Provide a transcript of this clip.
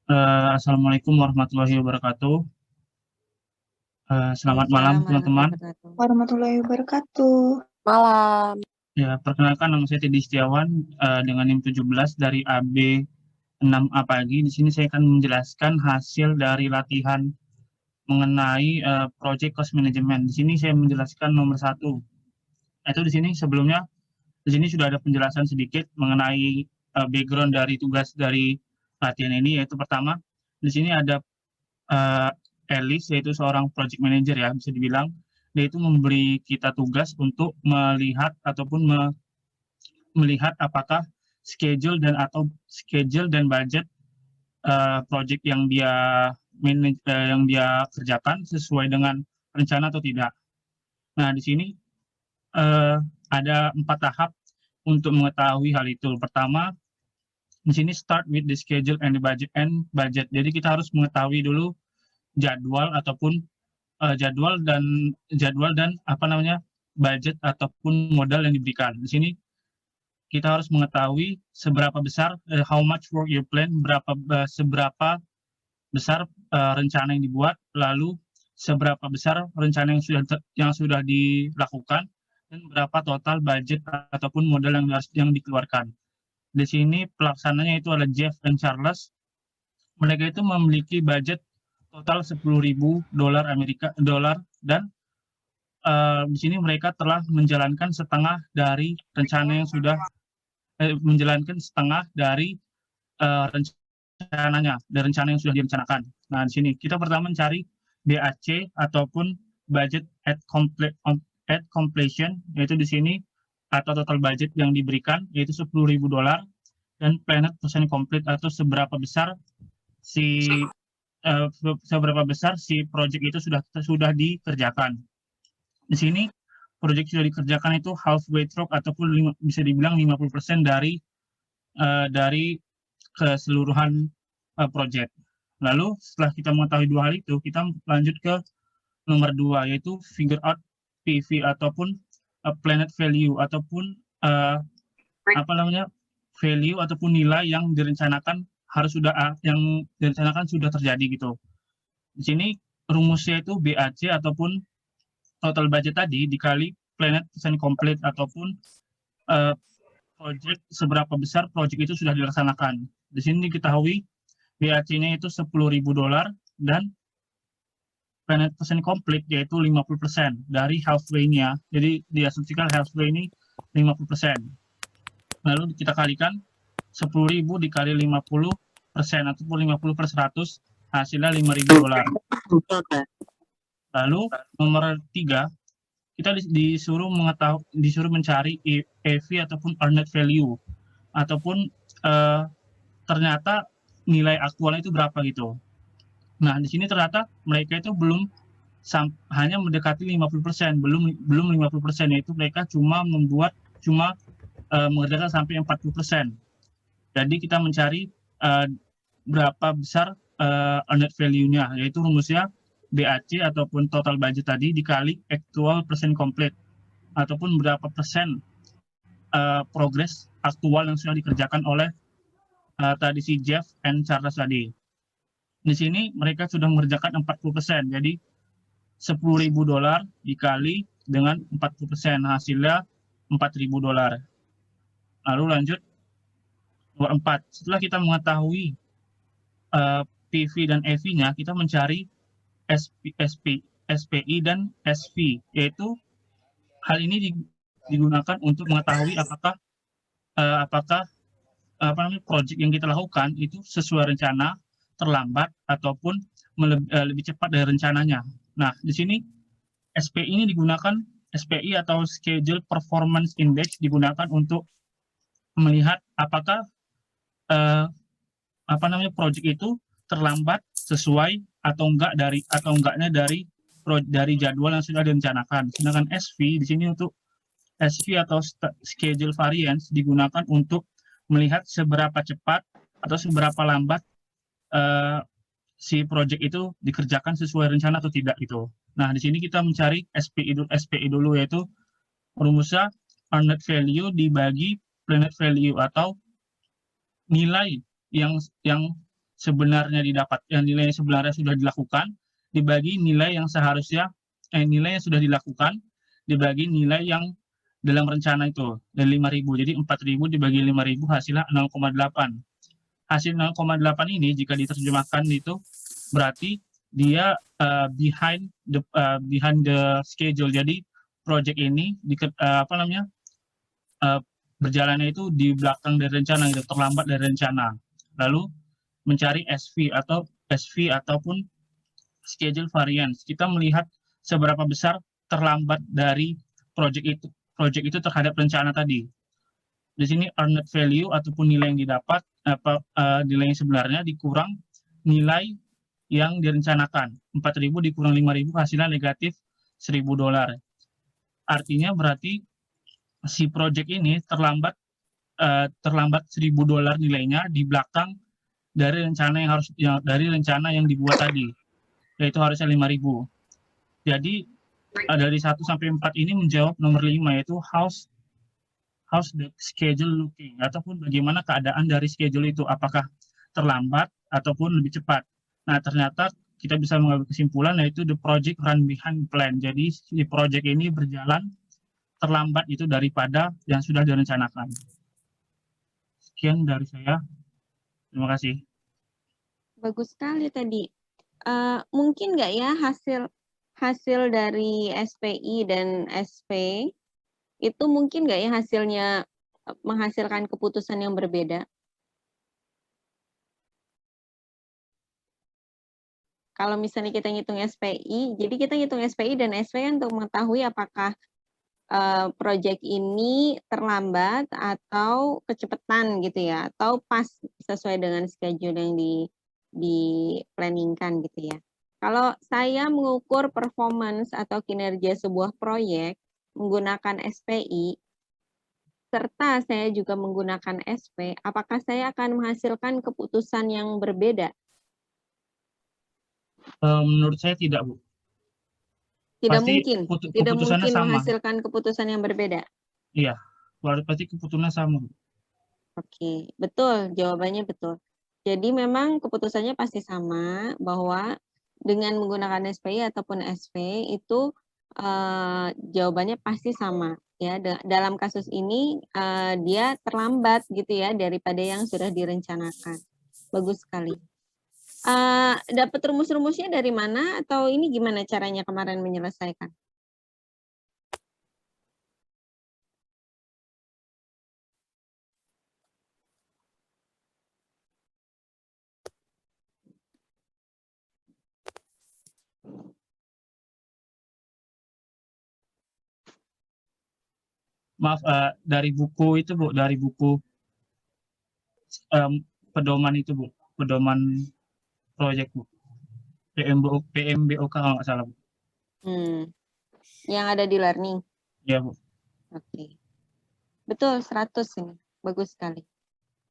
Assalamualaikum warahmatullahi wabarakatuh. Selamat malam, Waalaikumsalam teman-teman. warahmatullahi wabarakatuh. Warahmatullahi wabarakatuh. Malam. Ya, perkenalkan nama saya Teddy Setiawan dengan NIM 17 dari AB 6A pagi. Di sini saya akan menjelaskan hasil dari latihan mengenai Project Cost Management. Di sini saya menjelaskan nomor 1. Itu di sini sebelumnya, di sini sudah ada penjelasan sedikit mengenai background dari tugas dari latihan ini, yaitu pertama, di sini ada Elis, yaitu seorang project manager ya, bisa dibilang. Dia itu memberi kita tugas untuk melihat ataupun melihat apakah schedule dan budget project yang dia kerjakan sesuai dengan rencana atau tidak. Nah, di sini ada 4 tahap untuk mengetahui hal itu. Pertama, di sini start with the schedule and the budget. Jadi kita harus mengetahui dulu jadwal ataupun jadwal dan budget ataupun modal yang diberikan. Di sini kita harus mengetahui seberapa besar how much work you plan, seberapa besar rencana yang dibuat, lalu seberapa besar rencana yang sudah dilakukan, dan berapa total budget ataupun modal yang dikeluarkan. Di sini pelaksananya itu adalah Jeff dan Charles. Mereka itu memiliki budget total $10.000 Amerika dan di sini mereka telah menjalankan setengah dari rencana yang sudah rencana yang sudah direncanakan. Nah, di sini kita pertama mencari BAC ataupun budget at completion, yaitu di sini atau total budget yang diberikan yaitu $10.000, dan planned percent complete atau seberapa besar si project itu sudah dikerjakan. Di sini project sudah dikerjakan itu halfway through ataupun bisa dibilang 50% dari keseluruhan project. Lalu setelah kita mengetahui dua hal itu, kita lanjut ke nomor 2, yaitu figure out PV ataupun planned value ataupun value ataupun nilai yang direncanakan sudah terjadi gitu. Di sini rumusnya itu BAC ataupun total budget tadi dikali planned percent complete ataupun project, seberapa besar project itu sudah dilaksanakan. Di sini diketahui BAC-nya itu $10.000 dan planned percent complete yaitu 50% dari halfway-nya. Jadi diasumsikan halfway ini 50%. Lalu kita kalikan 10.000 dikali 50% ataupun 50/100, hasilnya $5.000. Lalu nomor 3, kita disuruh mencari EV ataupun earned value ataupun ternyata nilai aktualnya itu berapa gitu. Nah, di sini ternyata mereka itu hanya mendekati 50%, belum 50%, yaitu mereka cuma mengerjakan sampai 40%. Jadi kita mencari berapa besar earned value-nya, yaitu rumusnya BAC ataupun total budget tadi dikali actual percent complete ataupun berapa persen progres aktual yang sudah dikerjakan oleh tadi si Jeff and Charles tadi. Di sini mereka sudah mengerjakan 40%, jadi $10.000 dikali dengan 40%, hasilnya $4.000. Lalu lanjut nomor 4, setelah kita mengetahui PV dan EV-nya, kita mencari SPI dan SV, yaitu hal ini digunakan untuk mengetahui apakah project yang kita lakukan itu sesuai rencana, terlambat, ataupun lebih cepat dari rencananya. Nah, di sini SPI atau Schedule Performance Index digunakan untuk melihat apakah project itu terlambat sesuai atau enggaknya dari jadwal yang sudah direncanakan. Sedangkan SV di sini untuk SV atau schedule variance digunakan untuk melihat seberapa cepat atau seberapa lambat si project itu dikerjakan sesuai rencana atau tidak gitu. Nah, di sini kita mencari SPI dulu, yaitu rumusnya earned value dibagi planned value atau nilai yang sebenarnya didapat, nilai yang sebenarnya sudah dilakukan, dibagi nilai yang seharusnya, nilai yang sudah dilakukan, dibagi nilai yang dalam rencana itu, dari 5.000. Jadi 4.000 dibagi 5.000 hasilnya 0,8. Hasil 0,8 ini jika diterjemahkan itu berarti dia behind the schedule. Jadi project ini berjalannya itu di belakang dari rencana, gitu, terlambat dari rencana. Lalu mencari SV ataupun schedule variance. Kita melihat seberapa besar terlambat dari project itu terhadap rencana tadi. Di sini earned value ataupun nilai yang didapat, nilai yang sebenarnya dikurang nilai yang direncanakan. 4.000 dikurang 5.000 hasilnya negatif $1.000. Artinya berarti si project ini terlambat $1.000 nilainya di belakang dari rencana yang dibuat tadi, yaitu harusnya 5.000. Jadi dari 1 sampai 4 ini menjawab nomor 5, yaitu how's the schedule looking, ataupun bagaimana keadaan dari schedule itu, apakah terlambat ataupun lebih cepat. Nah, ternyata kita bisa mengambil kesimpulan yaitu the project run behind plan. Jadi si project ini berjalan terlambat itu daripada yang sudah direncanakan. Sekian dari saya. Terima kasih. Bagus sekali tadi. Mungkin nggak ya hasil dari SPI dan SP itu mungkin nggak ya hasilnya menghasilkan keputusan yang berbeda? Kalau misalnya kita ngitung SPI, jadi kita ngitung SPI dan SP kan untuk mengetahui apakah proyek ini terlambat atau kecepatan gitu ya, atau pas sesuai dengan schedule yang di-planningkan gitu ya. Kalau saya mengukur performance atau kinerja sebuah proyek menggunakan SPI, serta saya juga menggunakan SP, apakah saya akan menghasilkan keputusan yang berbeda? Menurut saya tidak, Bu. Tidak Pasti mungkin keputusannya sama. menghasilkan keputusan yang berbeda. Iya, pasti keputusannya sama, Bu. Oke, betul, jawabannya betul. Jadi memang keputusannya pasti sama, bahwa dengan menggunakan SPI ataupun SP itu jawabannya pasti sama. Ya, dalam kasus ini dia terlambat gitu ya daripada yang sudah direncanakan. Bagus sekali. Dapat rumus-rumusnya dari mana atau ini gimana caranya kemarin menyelesaikan? Maaf, dari buku itu, Bu, dari buku pedoman itu, Bu, pedoman proyek, Bu. PMBOK kalau nggak salah, Bu. Yang ada di learning. Iya, Bu. Oke. Betul, 100 ini. Bagus sekali.